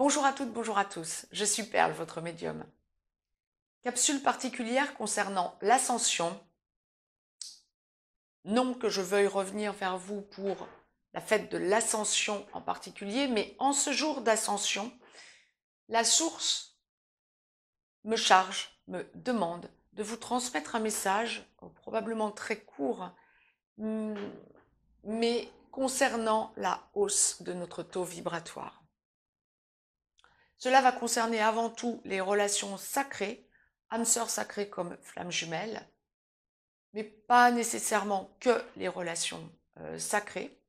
Bonjour à toutes, bonjour à tous, je suis Perle, votre médium. Capsule particulière concernant l'ascension. Non que je veuille revenir vers vous pour la fête de l'ascension en particulier, mais en ce jour d'ascension, la source me charge, me demande de vous transmettre un message, probablement très court, mais concernant la hausse de notre taux vibratoire. Cela va concerner avant tout les relations sacrées, âmes sœurs sacrées comme flammes jumelles, mais pas nécessairement que les relations sacrées,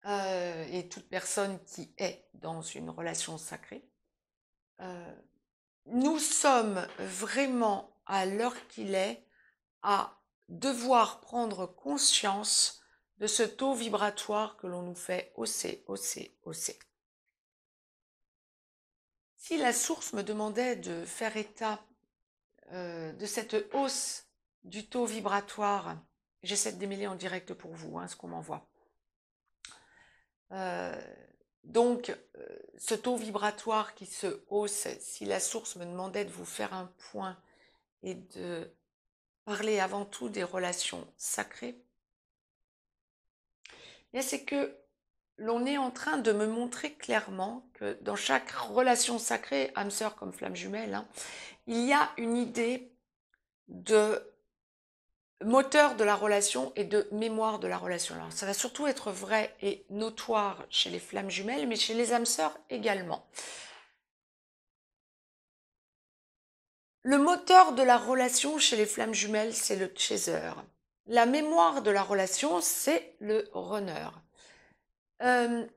et toute personne qui est dans une relation sacrée. Nous sommes vraiment, à l'heure qu'il est, à devoir prendre conscience de ce taux vibratoire que l'on nous fait hausser, hausser, hausser. Si la source me demandait de faire état de cette hausse du taux vibratoire, j'essaie de démêler en direct pour vous ce qu'on m'envoie. Donc, ce taux vibratoire qui se hausse, si la source me demandait de vous faire un point et de parler avant tout des relations sacrées, c'est que l'on est en train de me montrer clairement que dans chaque relation sacrée, âme sœur comme flamme jumelle, il y a une idée de moteur de la relation et de mémoire de la relation. Alors, ça va surtout être vrai et notoire chez les flammes jumelles, mais chez les âmes sœurs également. Le moteur de la relation chez les flammes jumelles, c'est le chaser. La mémoire de la relation, c'est le runner. Le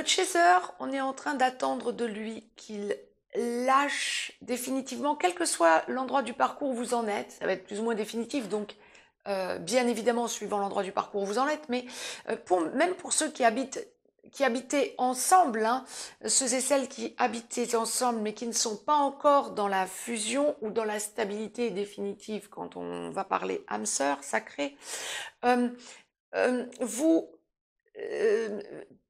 chaser, on est en train d'attendre de lui qu'il lâche définitivement, quel que soit l'endroit du parcours où vous en êtes. Ça va être plus ou moins définitif, donc bien évidemment suivant l'endroit du parcours où vous en êtes, mais même pour ceux qui habitaient ensemble, ceux et celles qui habitaient ensemble mais qui ne sont pas encore dans la fusion ou dans la stabilité définitive quand on va parler âme sœur sacrée, vous,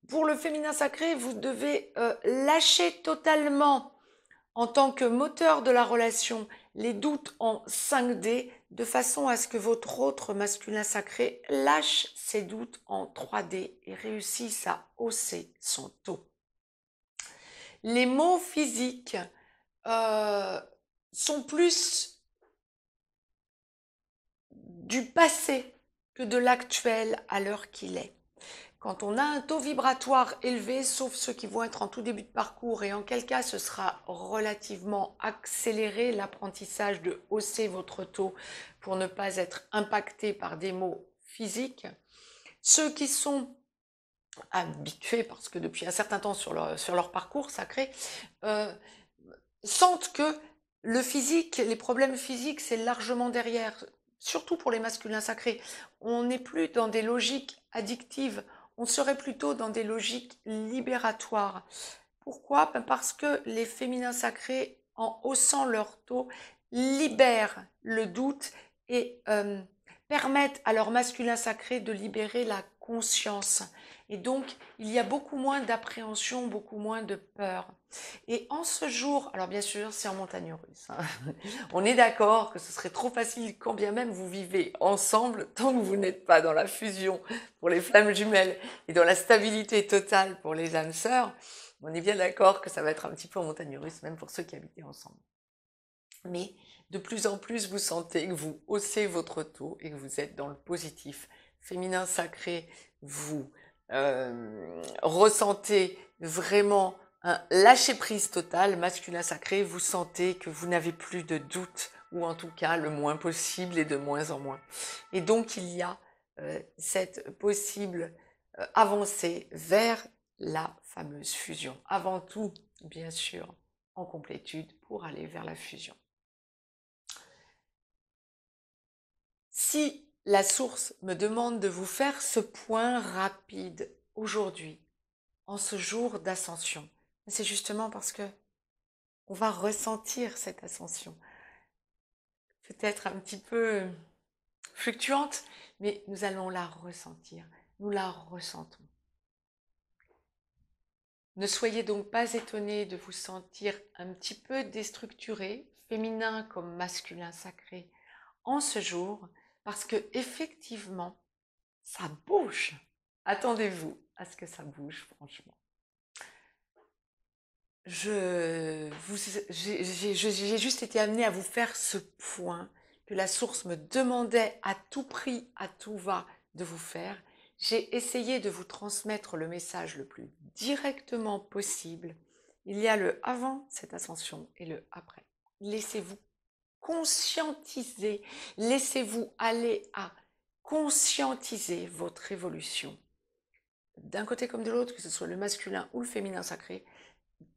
pour le féminin sacré, vous devez lâcher totalement en tant que moteur de la relation les doutes en 5D de façon à ce que votre autre masculin sacré lâche ses doutes en 3D et réussisse à hausser son taux. Les mots physiques sont plus du passé que de l'actuel à l'heure qu'il est. Quand on a un taux vibratoire élevé, sauf ceux qui vont être en tout début de parcours, et en quel cas ce sera relativement accéléré l'apprentissage de hausser votre taux pour ne pas être impacté par des maux physiques. Ceux qui sont habitués, parce que depuis un certain temps sur leur parcours sacré, sentent que le physique, les problèmes physiques, c'est largement derrière, surtout pour les masculins sacrés. On n'est plus dans des logiques addictives, on serait plutôt dans des logiques libératoires. Pourquoi? Parce que les féminins sacrés, en haussant leur taux, libèrent le doute et permettent à leur masculin sacré de libérer la conscience. Et donc, il y a beaucoup moins d'appréhension, beaucoup moins de peur. Et en ce jour, alors bien sûr, c'est en montagne russe. On est d'accord que ce serait trop facile quand bien même vous vivez ensemble, tant que vous n'êtes pas dans la fusion pour les flammes jumelles et dans la stabilité totale pour les âmes sœurs. On est bien d'accord que ça va être un petit peu en montagne russe, même pour ceux qui habitaient ensemble. Mais de plus en plus, vous sentez que vous haussez votre taux et que vous êtes dans le positif. Féminin sacré, vous ressentez vraiment un lâcher-prise total. Masculin sacré, vous sentez que vous n'avez plus de doute, ou en tout cas le moins possible et de moins en moins. Et donc il y a cette possible avancée vers la fameuse fusion. Avant tout, bien sûr, en complétude pour aller vers la fusion. Si la source me demande de vous faire ce point rapide aujourd'hui, en ce jour d'ascension, c'est justement parce que on va ressentir cette ascension. Peut-être un petit peu fluctuante, mais nous allons la ressentir. Nous la ressentons. Ne soyez donc pas étonnés de vous sentir un petit peu déstructuré, féminin comme masculin sacré, en ce jour, parce que effectivement, ça bouge. Attendez-vous à ce que ça bouge, franchement. J'ai juste été amenée à vous faire ce point que la source me demandait à tout prix, à tout va, de vous faire. J'ai essayé de vous transmettre le message le plus directement possible. Il y a le avant cette ascension et le après. Laissez-vous conscientiser, laissez-vous aller à conscientiser votre évolution. D'un côté comme de l'autre, que ce soit le masculin ou le féminin sacré,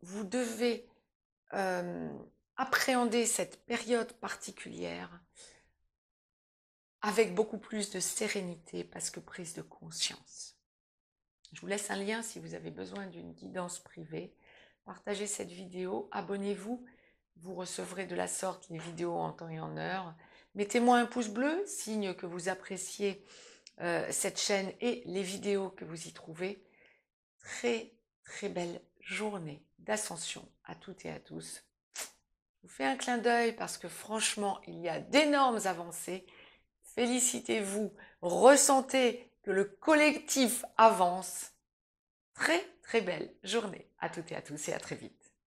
vous devez appréhender cette période particulière avec beaucoup plus de sérénité parce que prise de conscience. Je vous laisse un lien si vous avez besoin d'une guidance privée. Partagez cette vidéo, abonnez-vous, vous recevrez de la sorte les vidéos en temps et en heure. Mettez-moi un pouce bleu, signe que vous appréciez cette chaîne et les vidéos que vous y trouvez. Très très belle journée d'ascension à toutes et à tous. Je vous fais un clin d'œil parce que franchement, il y a d'énormes avancées. Félicitez-vous, ressentez que le collectif avance. Très très belle journée à toutes et à tous et à très vite.